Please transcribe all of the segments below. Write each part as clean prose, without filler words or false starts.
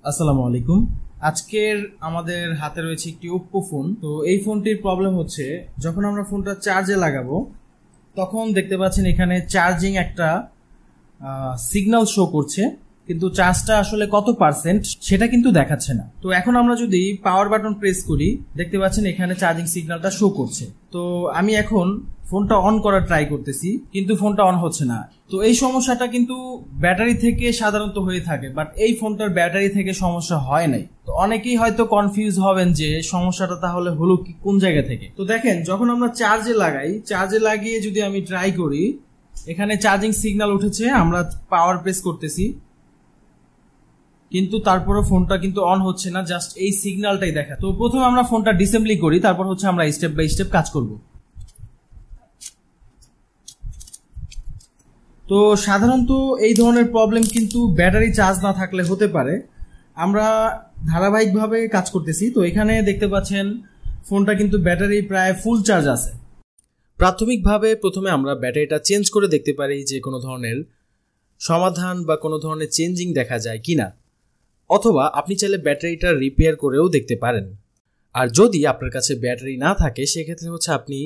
আসসালামু আলাইকুম। আজকের আমাদের হাতে রয়েছে একটি ওপ্পো ফোন। তো এই ফোনটির প্রবলেম হচ্ছে যখন আমরা ফোনটা চার্জে লাগাবো তখন দেখতে পাচ্ছেন এখানে চার্জিং একটা সিগন্যাল শো করছে, কিন্তু চার্জটা আসলে কত পার্সেন্ট সেটা কিন্তু দেখাচ্ছে না। তো এখন আমরা যদি পাওয়ার বাটন প্রেস করি দেখতে পাচ্ছেন এখানে চার্জিং সিগন্যালটা শো করছে। তো আমি এখন ফোনটা অন করার ট্রাই করতেছি কিন্তু ফোনটা অন হচ্ছে না। তো এই সমস্যাটা কিন্তু ব্যাটারি থেকে সাধারণত হয়ে থাকে, বাট এই ফোনটার ব্যাটারি থেকে সমস্যা হয় নাই। তো অনেকেই হয়তো কনফিউজ হবেন যে সমস্যাটা তাহলে হলো কি কোন জায়গা থেকে। তো দেখেন যখন আমরা চার্জে লাগাই, চার্জে লাগিয়ে যদি আমি ট্রাই করি এখানে চার্জিং সিগন্যাল উঠেছে, আমরা পাওয়ার প্রেস করতেছি কিন্তু তারপরে ফোনটা কিন্তু অন হচ্ছে না, জাস্ট এই সিগন্যালটাই দেখা। তো প্রথমে আমরা ফোনটা ডিসেম্বলি করি, তারপর হচ্ছে আমরা স্টেপ বাই স্টেপ কাজ করব। তো সাধারণত এই ধরনের প্রবলেম কিন্তু ব্যাটারি চার্জ না থাকলে হতে পারে। আমরা ধারাবাহিকভাবে কাজ করতেছি, তো এখানে দেখতে পাচ্ছেন ফোনটা কিন্তু ব্যাটারি প্রায় ফুল চার্জ আছে। প্রাথমিকভাবে প্রথমে আমরা ব্যাটারিটা চেঞ্জ করে দেখতে পারি যে কোনো ধরনের সমাধান বা কোনো ধরনের চেঞ্জিং দেখা যায় কিনা, অথবা আপনি চাইলে ব্যাটারিটা রিপেয়ার করেও দেখতে পারেন। আর যদি আপনার কাছে ব্যাটারি না থাকে সেক্ষেত্রে হচ্ছে আপনি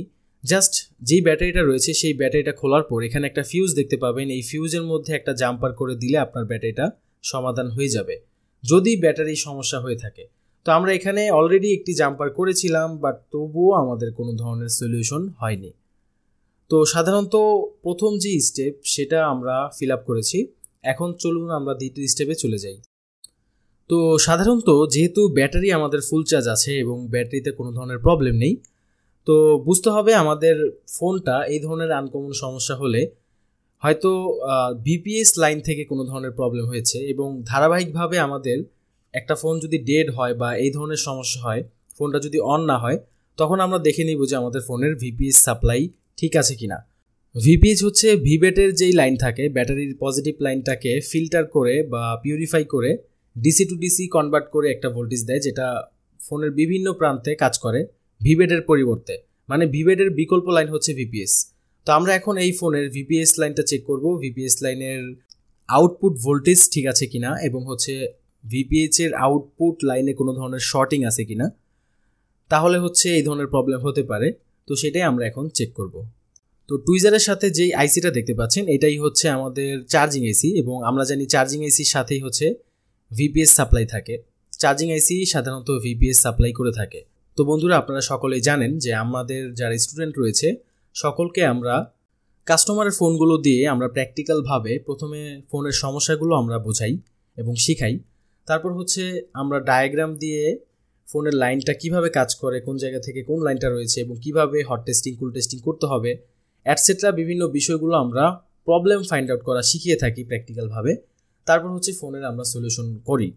জাস্ট যেই ব্যাটারিটা রয়েছে সেই ব্যাটারিটা খোলার পর এখানে একটা ফিউজ দেখতে পাবেন, এই ফিউজের মধ্যে একটা জাম্পার করে দিলে আপনার ব্যাটারিটা সমাধান হয়ে যাবে যদি ব্যাটারি সমস্যা হয়ে থাকে। তো আমরা এখানে অলরেডি একটি জাম্পার করেছিলাম, বাট তবুও আমাদের কোনো ধরনের সলিউশন হয়নি। তো সাধারণত প্রথম যে স্টেপ সেটা আমরা ফিল আপ করেছি, এখন চলুন আমরা দ্বিতীয় স্টেপে চলে যাই। তো সাধারণত যেহেতু ব্যাটারি আমাদের ফুল চার্জ আছে এবং ব্যাটারিতে কোনো ধরনের প্রবলেম নেই, তো বুঝতে হবে আমাদের ফোনটা এই ধরনের আনকমন সমস্যা হলে হয়তো বিপিএস লাইন থেকে কোনো ধরনের প্রবলেম হয়েছে, এবং ধারাবাহিকভাবে আমাদের একটা ফোন যদি ডেড হয় বা এই ধরনের সমস্যা হয়, ফোনটা যদি অন না হয়, তখন আমরা দেখে নিব যে আমাদের ফোনের ভিপিএস সাপ্লাই ঠিক আছে কিনা। ভিপিএস হচ্ছে ভিভেটের যেই লাইন থাকে, ব্যাটারির পজিটিভ লাইনটাকে ফিল্টার করে বা পিউরিফাই করে ডিসি টু ডিসি কনভার্ট করে একটা ভোল্টেজ দেয়, যেটা ফোনের বিভিন্ন প্রান্তে কাজ করে ভিভেটের পরিবর্তে। মানে ভিভেটের বিকল্প লাইন হচ্ছে ভিপিএস। তো আমরা এখন এই ফোনের ভিপিএস লাইনটা চেক করব, ভিপিএস লাইনের আউটপুট ভোল্টেজ ঠিক আছে কিনা, এবং হচ্ছে ভিপিএস এর আউটপুট লাইনে কোনো ধরনের শর্টিং আছে কিনা, তাহলে হচ্ছে এই ধরনের প্রবলেম হতে পারে। তো সেটাই আমরা এখন চেক করব। তো টুইজারের সাথে যেই আইসিটা দেখতে পাচ্ছেন এটাই হচ্ছে আমাদের চার্জিং এসি, এবং আমরা জানি চার্জিং এসির সাথেই হচ্ছে ভিপিএস সাপ্লাই থাকে। চার্জিং আইসি সাধারণত ভিপিএস সাপ্লাই করে থাকে। তো বন্ধুরা, আপনারা সকলেই জানেন যে আমাদের যারা স্টুডেন্ট রয়েছে সকলকে আমরা কাস্টমারের ফোনগুলো দিয়ে আমরা প্র্যাকটিক্যালভাবে প্রথমে ফোনের সমস্যাগুলো আমরা বোঝাই এবং শিখাই। তারপর হচ্ছে আমরা ডায়াগ্রাম দিয়ে ফোনের লাইনটা কিভাবে কাজ করে, কোন জায়গা থেকে কোন লাইনটা রয়েছে এবং কিভাবে হট টেস্টিং কুল টেস্টিং করতে হবে অ্যাটসেট্রা বিভিন্ন বিষয়গুলো আমরা প্রবলেম ফাইন্ড আউট করা শিখিয়ে থাকি প্র্যাকটিক্যালভাবে। তারপর হচ্ছে ফোনের আমরা সলিউশন করি।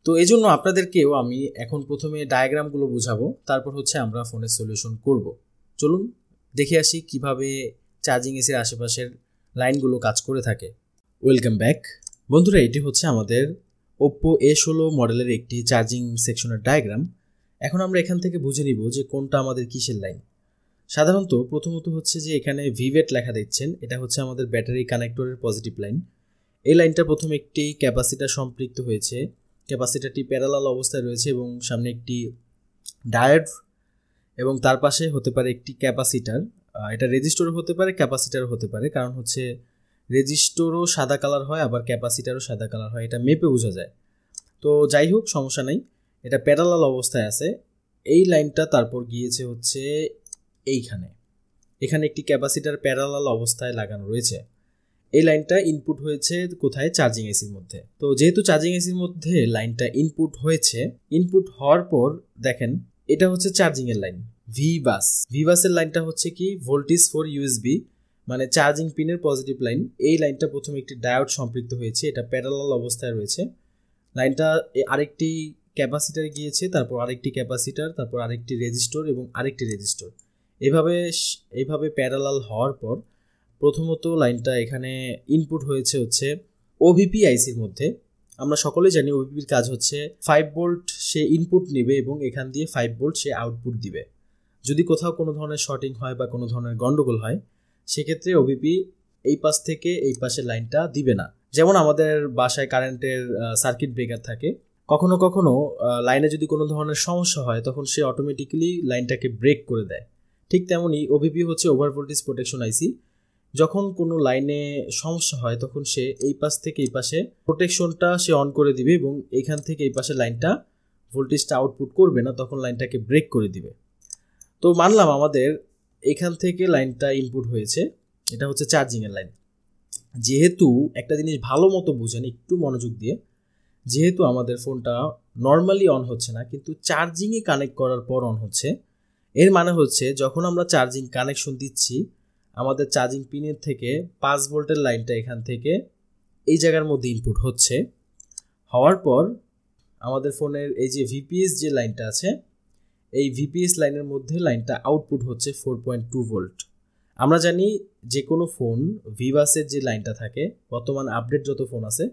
তো এই জন্য আপনাদেরকেও আমি এখন প্রথমে ডায়াগ্রামগুলো বোঝাবো, তারপর হচ্ছে আমরা ফোনের সলিউশন করব। চলুন দেখে আসি কিভাবে চার্জিং এসির আশেপাশের লাইনগুলো কাজ করে থাকে। ওয়েলকাম ব্যাক বন্ধুরা, এটি হচ্ছে আমাদের ওপ্পো A16 মডেলের একটি চার্জিং সেকশনের ডায়াগ্রাম। এখন আমরা এখান থেকে বুঝে নিব যে কোনটা আমাদের কিসের লাইন। সাধারণত প্রথমত হচ্ছে যে এখানে ভিভেট লেখা দেখছেন, এটা হচ্ছে আমাদের ব্যাটারি কানেক্টরের পজিটিভ লাইন। এই লাইনটা প্রথমে একটি ক্যাপাসিটার সম্পৃক্ত হয়েছে, ক্যাপাসিটারটি প্যারালাল অবস্থায় রয়েছে এবং সামনে একটি ডায়োড, এবং তার পাশে হতে পারে একটি ক্যাপাসিটার। এটা রেজিস্টরও হতে পারে, ক্যাপাসিটারও হতে পারে, কারণ হচ্ছে রেজিস্টরও সাদা কালার হয় আবার ক্যাপাসিটারও সাদা কালার হয়, এটা মেপে বোঝা যায়। তো যাই হোক, সমস্যা নেই, এটা প্যারালাল অবস্থায় আছে। এই লাইনটা তারপর গিয়েছে হচ্ছে এইখানে, এখানে একটি ক্যাপাসিটার প্যারালাল অবস্থায় লাগানো রয়েছে। এই লাইনটা ইনপুট হয়েছে কোথায়? চার্জিং এসির মধ্যে। তো যেহেতু চার্জিং এসির মধ্যে লাইনটা ইনপুট হয়েছে, ইনপুট হওয়ার পর দেখেন এটা হচ্ছে চার্জিং এর লাইন। ভিবাসের লাইনটা হচ্ছে কি ভোল্টেজ ফর ইউএসবি, মানে চার্জিং পিনের পজিটিভ লাইন। এই লাইনটা প্রথমে একটি ডায়োড সম্পৃক্ত হয়েছে, এটা প্যারালাল অবস্থায় রয়েছে। লাইনটা আরেকটি ক্যাপাসিটার গিয়েছে, তারপর আরেকটি ক্যাপাসিটার, তারপর আরেকটি রেজিস্টর এবং আরেকটি রেজিস্টর। এইভাবে প্যারালাল হওয়ার পর প্রথমত লাইনটা এখানে ইনপুট হয়েছে হচ্ছে ওভিপি আইসির মধ্যে। আমরা সকলেই জানি ওভিপির কাজ হচ্ছে 5 ভোল্ট সে ইনপুট নেবে এবং এখান দিয়ে 5 ভোল্ট সে আউটপুট দিবে। যদি কোথাও কোনো ধরনের শর্টিং হয় বা কোনো ধরনের গন্ডগোল হয় সেক্ষেত্রে ওভিপি এই পাশ থেকে এই পাশের লাইনটা দিবে না। যেমন আমাদের বাসায় কারেন্টের সার্কিট ব্রেকার থাকে, কখনো কখনো লাইনে যদি কোনো ধরনের সমস্যা হয় তখন সে অটোমেটিক্যালি লাইনটাকে ব্রেক করে দেয়। ঠিক তেমনই ওভিপি হচ্ছে ওভার ভোল্টেজ প্রোটেকশন আইসি। যখন কোনো লাইনে সমস্যা হয় তখন সে এই পাশ থেকে এই পাশে প্রোটেকশনটা সে অন করে দিবে এবং এইখান থেকে এই পাশে লাইনটা ভোল্টেজটা আউটপুট করবে না, তখন লাইনটাকে ব্রেক করে দিবে। তো মানলাম আমাদের এখান থেকে লাইনটা ইনপুট হয়েছে, এটা হচ্ছে চার্জিংয়ের লাইন। যেহেতু একটা জিনিস ভালো মতো বুঝেন একটু মনোযোগ দিয়ে, যেহেতু আমাদের ফোনটা নর্মালি অন হচ্ছে না কিন্তু চার্জিংয়ে কানেক্ট করার পর অন হচ্ছে, এর মানে হচ্ছে যখন আমরা চার্জিং কানেকশন দিচ্ছি আমাদের চার্জিং পিনের থেকে 5 ভোল্টের লাইনটা এখান থেকে এই জায়গার মধ্যে ইনপুট হচ্ছে। হওয়ার পর আমাদের ফোনের এই যে ভিপিএস যে লাইনটা আছে এই ভিপিএস লাইনের মধ্যে লাইনটা আউটপুট হচ্ছে 4.2 ভোল্ট। আমরা জানি যে কোনো ফোন ভিভাসের যে লাইনটা থাকে, বর্তমান আপডেট যত ফোন আছে,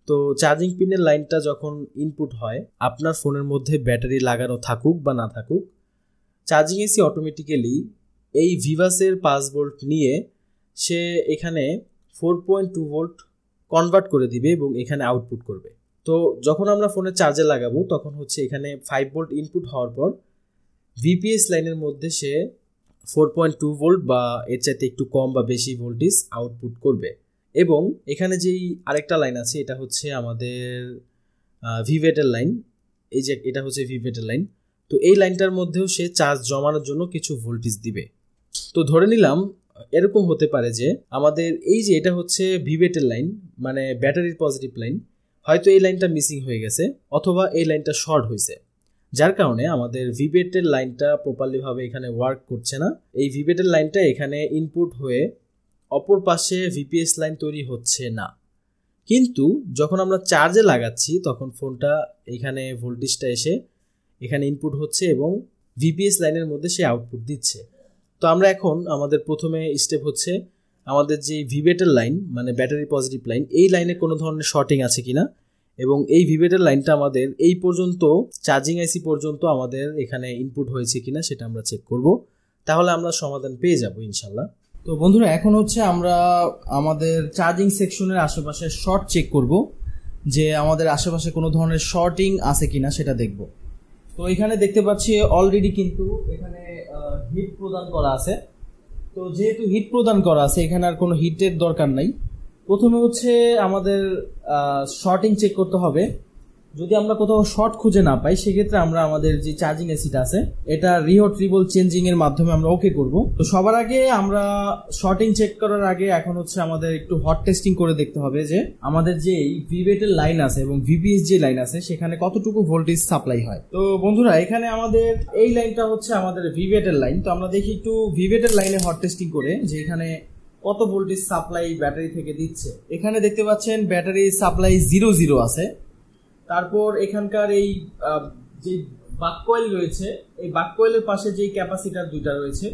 তো চার্জিং পিনের লাইনটা যখন ইনপুট হয় আপনার ফোনের মধ্যে ব্যাটারি লাগানো থাকুক বা না থাকুক, চার্জিং এসি অটোমেটিক্যালি এই ভিভাসের 5 ভোল্ট নিয়ে সে এখানে 4.2 ভোল্ট কনভার্ট করে দিবে এবং এখানে আউটপুট করবে। তো যখন আমরা ফোনে চার্জে লাগাবো তখন হচ্ছে এখানে 5 ভোল্ট ইনপুট হওয়ার পর ভিপিএস লাইনের মধ্যে সে 4.2 ভোল্ট বা এর চাইতে একটু কম বা বেশি ভোল্টেজ আউটপুট করবে। এবং এখানে যেই আরেকটা লাইন আছে এটা হচ্ছে আমাদের ভিভেটের লাইন, এই যে এটা হচ্ছে ভিভেটের লাইন। তো এই লাইনটার মধ্যেও সে চার্জ জমানোর জন্য কিছু ভোল্টেজ দিবে। তো ধরে নিলাম এরকম হতে পারে যে আমাদের এই যে এটা হচ্ছে ভিভেটের লাইন, মানে ব্যাটারির পজিটিভ লাইন, হয়তো এই লাইনটা মিসিং হয়ে গেছে অথবা এই লাইনটা শর্ট হয়েছে, যার কারণে আমাদের ভিভেটের লাইনটা প্রপারলিভাবে এখানে ওয়ার্ক করছে না। এই ভিভেটের লাইনটা এখানে ইনপুট হয়ে অপর পাশে ভিপিএস লাইন তৈরি হচ্ছে না। কিন্তু যখন আমরা চার্জে লাগাচ্ছি তখন ফোনটা এখানে ভোল্টেজটা এসে এখানে ইনপুট হচ্ছে এবং ভিপিএস লাইনের মধ্যে সে আউটপুট দিচ্ছে। তো আমরা এখন আমাদের প্রথমে স্টেপ হচ্ছে আমাদের যে ভিভেটের লাইন মানে ব্যাটারি পজিটিভ লাইন, এই লাইনে কোনো ধরনের শর্টিং আছে কিনা এবং এই ভিভেটের লাইনটা আমাদের এই পর্যন্ত চার্জিং আইসি পর্যন্ত আমাদের এখানে ইনপুট হয়েছে কিনা সেটা আমরা চেক করব, তাহলে আমরা সমাধান পেয়ে যাব ইনশাল্লাহ। তো বন্ধুরা এখন হচ্ছে আমরা আমাদের চার্জিং সেকশনের আশেপাশে শর্ট চেক করব, যে আমাদের আশেপাশে কোনো ধরনের শর্টিং আছে কিনা সেটা দেখব। তো এখানে দেখতে পাচ্ছি অলরেডি কিন্তু এখানে হিট প্রদান করা আছে। তো যেহেতু হিট প্রদান করা আছে এখানে আর কোনো হিটের দরকার নাই। প্রথমে হচ্ছে আমাদের শর্টিং চেক করতে হবে। যদি আমরা কোথাও শর্ট খুঁজে না পাই সেক্ষেত্রে আমরা আমাদের যে চার্জিং এসিটা আছে এটা রিহট রিবল চেঞ্জিং এর মাধ্যমে আমরা ওকে করব। তো সবার আগে আমরা শর্টিং চেক করার আগে এখন হচ্ছে আমাদের একটু হট টেস্টিং করে দেখতে হবে যে আমাদের যে ভিভেটের লাইন আছে এবং ভিপিএস যে লাইন আছে সেখানে কতটুকু ভোল্টেজ সাপ্লাই হয়। তো বন্ধুরা এখানে আমাদের এই লাইনটা হচ্ছে আমাদের ভিভেটের লাইন। তো আমরা দেখি একটু ভিভেটের লাইনে হট টেস্টিং করে যে এখানে কত ভোল্টেজ সাপ্লাই ব্যাটারি থেকে দিচ্ছে। এখানে দেখতে পাচ্ছেন ব্যাটারি সাপ্লাই 0 আছে। তারপর এখানকার এই যে বাককয়েল রয়েছে এই বাককয়েলের পাশে যে ক্যাপাসিটার দুইটা রয়েছে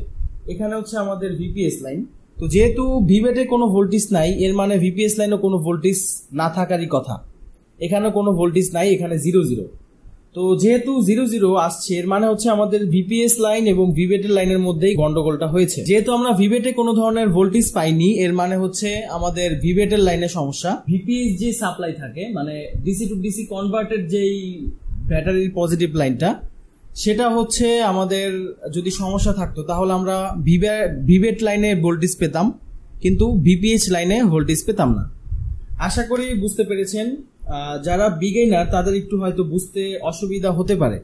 এখানে হচ্ছে আমাদের ভিপিএস লাইন। তো যেহেতু ভিভেটে কোনো ভোল্টেজ নাই এর মানে ভিপিএস লাইনও কোনো ভোল্টেজ না থাকারই কথা, এখানে কোনো ভোল্টেজ নাই, এখানে 0 তো যেহেতু 0 আসছে এর মানে হচ্ছে আমাদের ভিপিএস লাইন এবং ভিভেটের লাইনের মধ্যেই গন্ডগোলটা হয়েছে। যেহেতু আমরা ভিভেটে কোনো ধরনের ভোল্টেজ পাইনি এর মানে হচ্ছে আমাদের ভিভেটের লাইনে সমস্যা। ভিপিএস যে সাপ্লাই থাকে মানে ডিসি টু ডিসি কনভার্টেড যেই ব্যাটারির পজিটিভ লাইনটা সেটা হচ্ছে আমাদের যদি সমস্যা থাকতো তাহলে আমরা ভিভেট লাইনে ভোল্টেজ পেতাম কিন্তু ভিপিএস লাইনে ভোল্টেজ পেতাম না। আশা করি বুঝতে পেরেছেন। যারা বিগিনার তাদের একটু হয়তো বুঝতে অসুবিধা হতে পারে।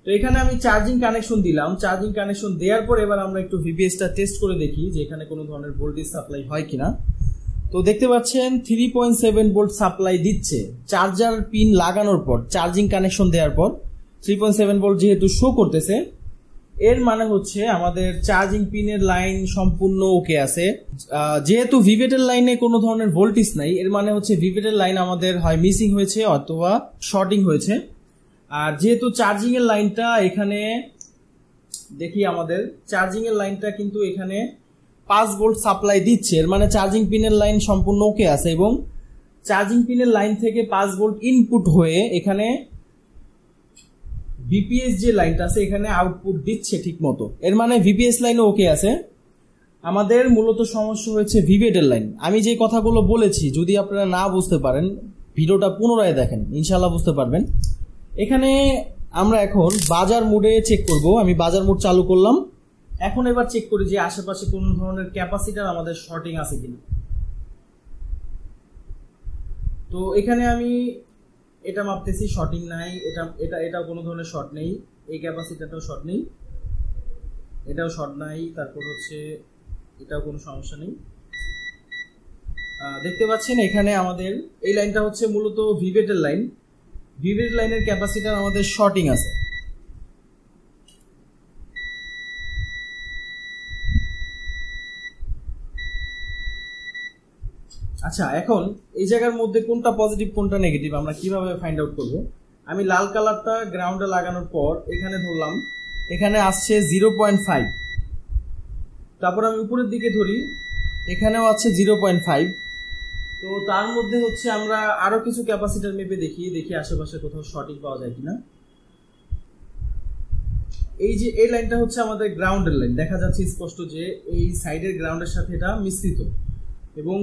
তো এখানে আমি চার্জিং কানেকশন দিলাম, চার্জিং কানেকশন দেওয়ার পর এবার আমরা একটু ভিপিএসটা টেস্ট করে দেখি যে এখানে কোনো ধরনের ভোল্টেজ সাপ্লাই হয় কিনা। তো দেখতে পাচ্ছেন 3.7 ভোল্ট সাপ্লাই দিচ্ছে চার্জার পিন লাগানোর পর, চার্জিং কানেকশন দেওয়ার পর 3.7 ভোল্ট যেহেতু শো করতেছে এর মানে হচ্ছে আমাদের চার্জিং পিনের লাইন সম্পূর্ণ ওকে আছে। যেহেতু ভিভেটের লাইনে কোনো ধরনের ভোল্টেজ নাই এর মানে হচ্ছে ভিভেটের লাইন আমাদের হয় মিসিং হয়েছে অথবা শর্টিং হয়েছে। আর যেহেতু চার্জিং এর লাইনটা এখানে দেখি আমাদের চার্জিং এর লাইনটা কিন্তু এখানে 5 ভোল্ট সাপ্লাই দিচ্ছে এর মানে চার্জিং পিনের লাইন সম্পূর্ণ ওকে আছে এবং চার্জিং পিনের লাইন থেকে 5 ভোল্ট ইনপুট হয়ে এখানে ভিপিএস যে লাইনটা আছে এখানে আউটপুট দিচ্ছে ঠিক মতো, এর মানে ভিপিএস লাইনও ওকে আছে। আমাদের মূলত সমস্যা হয়েছে ভিভেটের লাইন। আমি যে কথাগুলো বলেছি যদি আপনারা না বুঝতে পারেন ভিডিওটা পুনরায় দেখেন ইনশাআল্লাহ বুঝতে পারবেন। এখানে আমরা এখন বাজার মোডে চেক করব। আমি বাজার মোড চালু করলাম। এখন এবার চেক করি যে আশেপাশে কোন ধরনের ক্যাপাসিটার আমাদের শর্টিং আছে কিনা। তো এখানে আমি এটা মাপতেছি, শর্টিং নাই। এটাও কোনো ধরনের শর্ট নেই। এই ক্যাপাসিটারটাও শর্ট নেই, এটাও শর্ট নাই। তারপর হচ্ছে এটাও কোনো সমস্যা নেই। দেখতে পাচ্ছেন এখানে আমাদের এই লাইনটা হচ্ছে মূলত ভিভেটের লাইন। ভিভেট লাইনের ক্যাপাসিটার আমাদের শর্টিং আছে। আচ্ছা, এখন এই জায়গার মধ্যে কোনটা পজিটিভ কোনটা নেগেটিভ আমরা কিভাবে ফাইন্ড আউট করব? আমি লাল কালারটা গ্রাউন্ডে লাগানোর পর এখানে ধরলাম, এখানে আসছে 0.5। তারপর আমি উপরের দিকে ধরি, এখানেও আছে 0.5। তো তার মধ্যে হচ্ছে আমরা আরো কিছু ক্যাপাসিটার মেপে দেখি আশেপাশে কোথাও শর্টিং পাওয়া যায় কিনা। এই যে এই লাইনটা হচ্ছে আমাদের গ্রাউন্ডের লাইন, দেখা যাচ্ছে স্পষ্ট যে এই সাইডের গ্রাউন্ডের সাথে এটা মিশ্রিত, এবং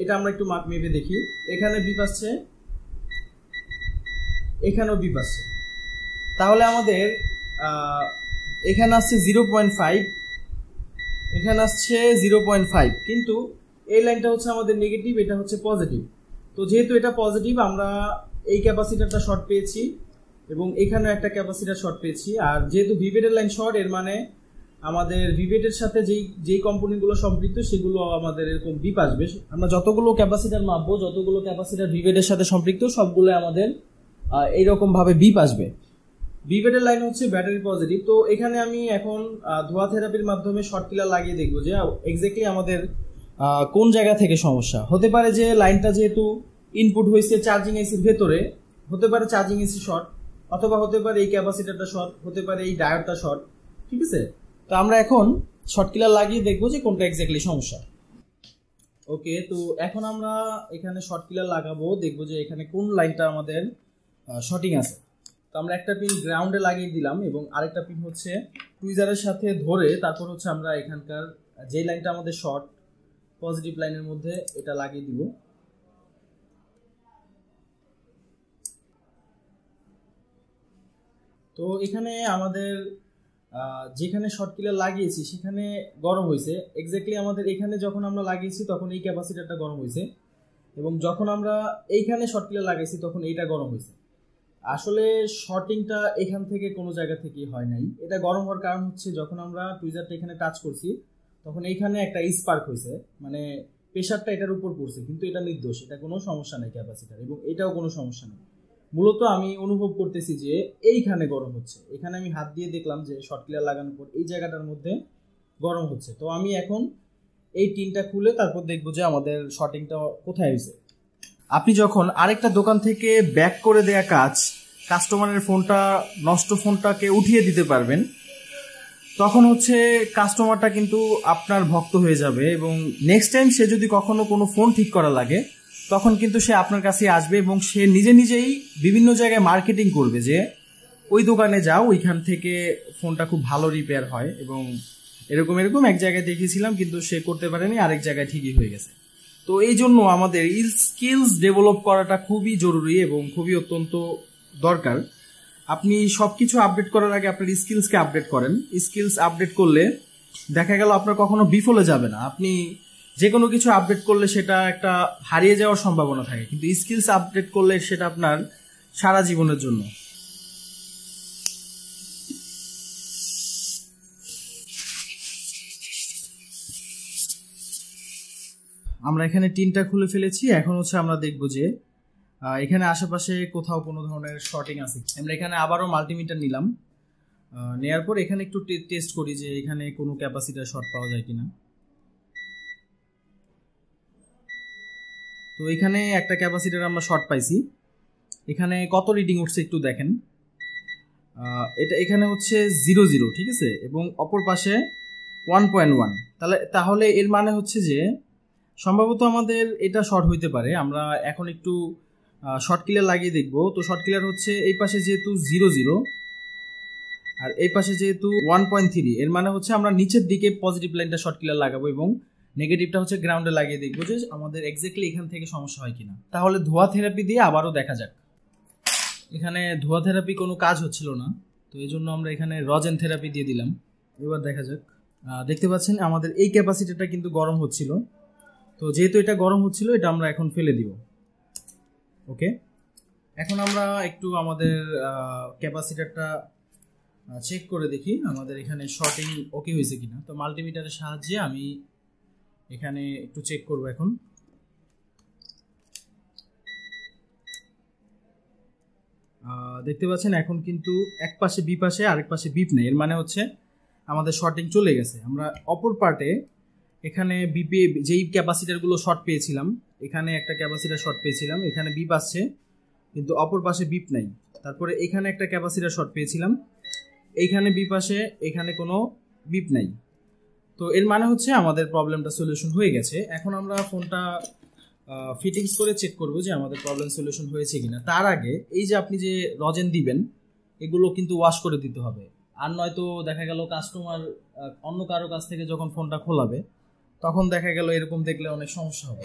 এটা আমরা একটু মাপ মেপে দেখি। এখানে বিপ আসছে, এখানেও বিপ আসছে। তাহলে আমাদের এখানে আসছে 0.5, এখানে আসছে 0.5, কিন্তু এই লাইনটা হচ্ছে আমাদের নেগেটিভ, এটা হচ্ছে পজিটিভ। তো যেহেতু এটা পজিটিভ, আমরা এই ক্যাপাসিটারটা শর্ট পেয়েছি এবং এখানেও একটা ক্যাপাসিটার শর্ট পেয়েছি। আর যেহেতু ভিভেটের লাইন শর্ট, এর মানে আমাদের ভিভেটের সাথে যেই কম্পোনেন্টগুলো সম্পৃক্ত সেগুলো আমাদের এরকম বিপ আসবে। আমরা যতগুলো ক্যাপাসিটার মাপবো, যতগুলো ক্যাপাসিটার ভিভেটের সাথে সম্পৃক্ত, সবগুলো আমাদের এইরকম ভাবে বিপ আসবে। ভিভেটের লাইন হচ্ছে ব্যাটারি পজিটিভ। তো এখানে আমি এখন ধোয়া থেরাপির মাধ্যমে শর্ট কিলার লাগিয়ে দেখবো যে এক্স্যাক্টলি আমাদের কোন জায়গা থেকে সমস্যা হতে পারে। যে লাইনটা যেহেতু ইনপুট হয়েছে চার্জিং এসির ভেতরে, হতে পারে চার্জিং এসি শর্ট, অথবা হতে পারে এই ক্যাপাসিটারটা শর্ট, হতে পারে এই ডায়োডটা শর্ট। ঠিক আছে, তো আমরা এখন শর্ট কিলার লাগিয়ে দেখবো যে কোনটা এক্স্যাক্টলি সমস্যা। ওকে, তো এখন আমরা এখানে শর্ট কিলার লাগাবো, দেখবো যে এখানে কোন লাইনটা আমাদের শর্টিং আছে। তো আমরা একটা পিন গ্রাউন্ডে লাগিয়ে দিলাম এবং আরেকটা পিন হচ্ছে টুইজারের সাথে ধরে তারপর হচ্ছে আমরা এখানকার যে লাইনটা আমাদের শর্ট পজিটিভ লাইনের মধ্যে এটা লাগিয়ে দিব। তো এখানে আমাদের যেখানে শর্ট কিলার লাগিয়েছি সেখানে গরম হয়েছে। এক্স্যাক্টলি আমাদের এখানে যখন আমরা লাগিয়েছি তখন এই ক্যাপাসিটারটা গরম হয়েছে, এবং যখন আমরা এইখানে শর্ট কিলার লাগাইছি তখন এইটা গরম হয়েছে। আসলে শর্টিংটা এখান থেকে কোনো জায়গা থেকে হয় নাই। এটা গরম হওয়ার কারণ হচ্ছে যখন আমরা টুইজারটা এখানে টাচ করছি তখন এইখানে একটা স্পার্ক হয়েছে, মানে প্রেশারটা এটার উপর পড়ছে, কিন্তু এটা নির্দোষ, এটা কোনো সমস্যা নেই ক্যাপাসিটার, এবং এটাও কোনো সমস্যা নেই। মূলত আমি অনুভব করতেছি যে এইখানে গরম হচ্ছে। এখানে আমি হাত দিয়ে দেখলাম যে শর্ট কিলার লাগানোর পর এই জায়গাটার মধ্যে গরম হচ্ছে। তো আমি এখন এই টিনটা খুলে তারপর দেখবো যে আমাদের শর্টিংটা কোথায় হয়েছে। আপনি যখন আরেকটা দোকান থেকে ব্যাক করে দেয়া কাস্টমারের ফোনটাকে উঠিয়ে দিতে পারবেন, তখন হচ্ছে কাস্টমারটা কিন্তু আপনার ভক্ত হয়ে যাবে, এবং নেক্সট টাইম সে যদি কখনো কোনো ফোন ঠিক করা লাগে তখন কিন্তু সে আপনার কাছে আসবে, এবং সে নিজেই বিভিন্ন জায়গায় মার্কেটিং করবে যে ওই দোকানে যাও, ওইখান থেকে ফোনটা খুব ভালো রিপেয়ার হয়, এবং এরকম এক জায়গায় দেখিয়েছিলাম কিন্তু সে করতে পারেনি, আরেক জায়গায় ঠিকই হয়ে গেছে। তো এই জন্য আমাদের স্কিলস ডেভেলপ করাটা খুবই জরুরি এবং খুবই অত্যন্ত দরকার। আপনি সবকিছু আপডেট করার আগে আপনার স্কিলসকে আপডেট করেন। স্কিলস আপডেট করলে দেখা গেল আপনার কখনো বিফলে যাবে না। আপনি যে কোনো কিছু আপডেট করলে সেটা একটা হারিয়ে যাওয়ার সম্ভাবনা থাকে, কিন্তু স্কিলস আপডেট করলে সেটা আপনার সারা জীবনের জন্য। আমরা এখানে টিনটা খুলে ফেলেছি। এখন হচ্ছে আমরা দেখবো যে এখানে আশেপাশে কোথাও কোনো ধরনের শর্টিং আছে। আমরা এখানে আবারও মাল্টিমিটার নিলাম, নেয়ার পর এখানে একটু টেস্ট করি যে এখানে কোনো ক্যাপাসিটার শর্ট পাওয়া যায় কিনা। তো এখানে একটা ক্যাপাসিটার আমরা শর্ট পাইছি। এখানে কত রিডিং উঠছে একটু দেখেন। এটা এখানে হচ্ছে 0.0, ঠিক আছে, এবং অপর পাশে 1.1। তাহলে এর মানে হচ্ছে যে সম্ভবত আমাদের এটা শর্ট হইতে পারে। আমরা এখন একটু শর্ট কিলার লাগিয়ে দেখব। তো শর্ট কিলার হচ্ছে এই পাশে যেহেতু 0.0 আর এই পাশে যেহেতু 1.3, এর মানে হচ্ছে আমরা নিচের দিকে পজিটিভ লাইনটা শর্ট কিলার লাগাবো এবং নেগেটিভটা হচ্ছে গ্রাউন্ডে লাগিয়ে দেখবো যে আমাদের এক্স্যাক্টলি এখান থেকে সমস্যা হয় কিনা। তাহলে ধোয়া থেরাপি দিয়ে আবারও দেখা যাক। এখানে ধোয়া থেরাপি কোনো কাজ হচ্ছিল না, তো এই জন্য আমরা এখানে রজেন থেরাপি দিয়ে দিলাম। এবার দেখা যাক। দেখতে পাচ্ছেন আমাদের এই ক্যাপাসিটারটা কিন্তু গরম হচ্ছিল, তো যেহেতু এটা গরম হচ্ছিল এটা আমরা এখন ফেলে দিব। ওকে, এখন আমরা একটু আমাদের ক্যাপাসিটারটা চেক করে দেখি আমাদের এখানে শর্টিং ওকে হয়েছে কিনা। তো মাল্টিমিটারের সাহায্যে আমি এখানে একটু চেক করব এখন। দেখতে পাচ্ছেন এখন কিন্তু এক পাশে বি পাশে আরেক পাশে বিপ নেই, এর মানে হচ্ছে আমাদের শর্টিং চলে গেছে। আমরা অপর পার্টে এখানে বিপে যেই ক্যাপাসিটারগুলো শর্ট পেয়েছিলাম, এখানে একটা ক্যাপাসিটার শর্ট পেয়েছিলাম, এখানে বিপ আসছে কিন্তু অপর পাশে বিপ নাই। তারপরে এখানে একটা ক্যাপাসিটার শর্ট পেয়েছিলাম, এইখানে বিপ আসে, এখানে কোনো বিপ নাই। তো এর মানে হচ্ছে আমাদের প্রবলেমটা সলিউশন হয়ে গেছে। এখন আমরা ফোনটা ফিটিংস করে চেক করব যে আমাদের প্রবলেম সলিউশন হয়েছে কিনা। তার আগে এই যে আপনি যে রজেন দিবেন এগুলো কিন্তু ওয়াশ করে দিতে হবে, আর নয়তো দেখা গেল কাস্টমার অন্য কারো কাছ থেকে যখন ফোনটা খোলাবে তখন দেখা গেল এরকম দেখলে অনেক সমস্যা হবে।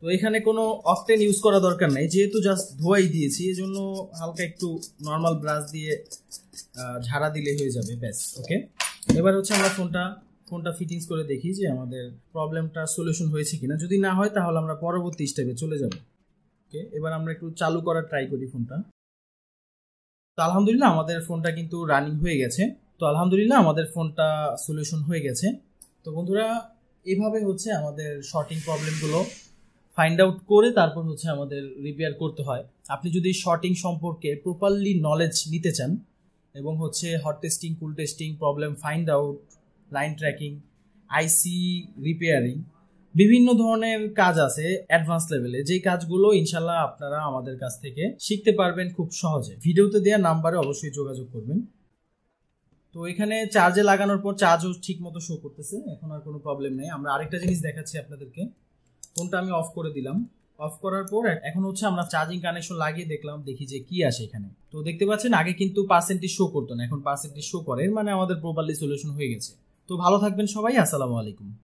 তো এখানে কোনো অফটেন ইউজ করা দরকার নাই, যেহেতু জাস্ট ধোয়াই দিয়েছি এই জন্য হালকা একটু নর্মাল ব্রাশ দিয়ে ঝাড়া দিলে হয়ে যাবে, ব্যাস। ওকে, এবার হচ্ছে আমরা ফোনটা ফিটিংস করে দেখি যে আমাদের প্রবলেমটা সলিউশন হয়েছে কিনা। যদি না হয় তাহলে আমরা পরবর্তী স্টেপে চলে যাব। ওকে, এবার আমরা একটু চালু করার ট্রাই করি ফোনটা। তো আলহামদুলিল্লাহ আমাদের ফোনটা কিন্তু রানিং হয়ে গেছে। তো আলহামদুলিল্লাহ আমাদের ফোনটা সলিউশন হয়ে গেছে। তো বন্ধুরা, এইভাবে হচ্ছে আমাদের শর্টিং প্রবলেমগুলো ফাইন্ড আউট করে তারপর হচ্ছে আমাদের রিপেয়ার করতে হয়। আপনি যদি শর্টিং সম্পর্কে প্রপারলি নলেজ নিতে চান এবং হচ্ছে hot testing, cool testing, problem find out, line tracking, IC repairing, বিভিন্ন ধরনের কাজ আছে অ্যাডভান্স লেভেলে, যেই কাজগুলো ইনশাল্লাহ আপনারা আমাদের কাছ থেকে শিখতে পারবেন খুব সহজে। ভিডিওতে দেওয়া নাম্বারে অবশ্যই যোগাযোগ করবেন। তো এখানে চার্জে লাগানোর পর চার্জও ঠিক মতো শো করতেছে, এখন আর কোনো প্রবলেম নেই। আমরা আরেকটা জিনিস দেখাচ্ছি আপনাদেরকে। ফোনটা আমি অফ করে দিলাম, অফ করার পর এখন হচ্ছে আমরা চার্জিং কানেকশন লাগিয়ে দেখি যে কি আসে এখানে। তো দেখতে পাচ্ছেন আগে কিন্তু পার্সেন্টেজ শো করতো না, এখন পার্সেন্টেজ শো করে, মানে আমাদের প্রপারলি সলিউশন হয়ে গেছে। তো ভালো থাকবেন সবাই, আসসালামু আলাইকুম।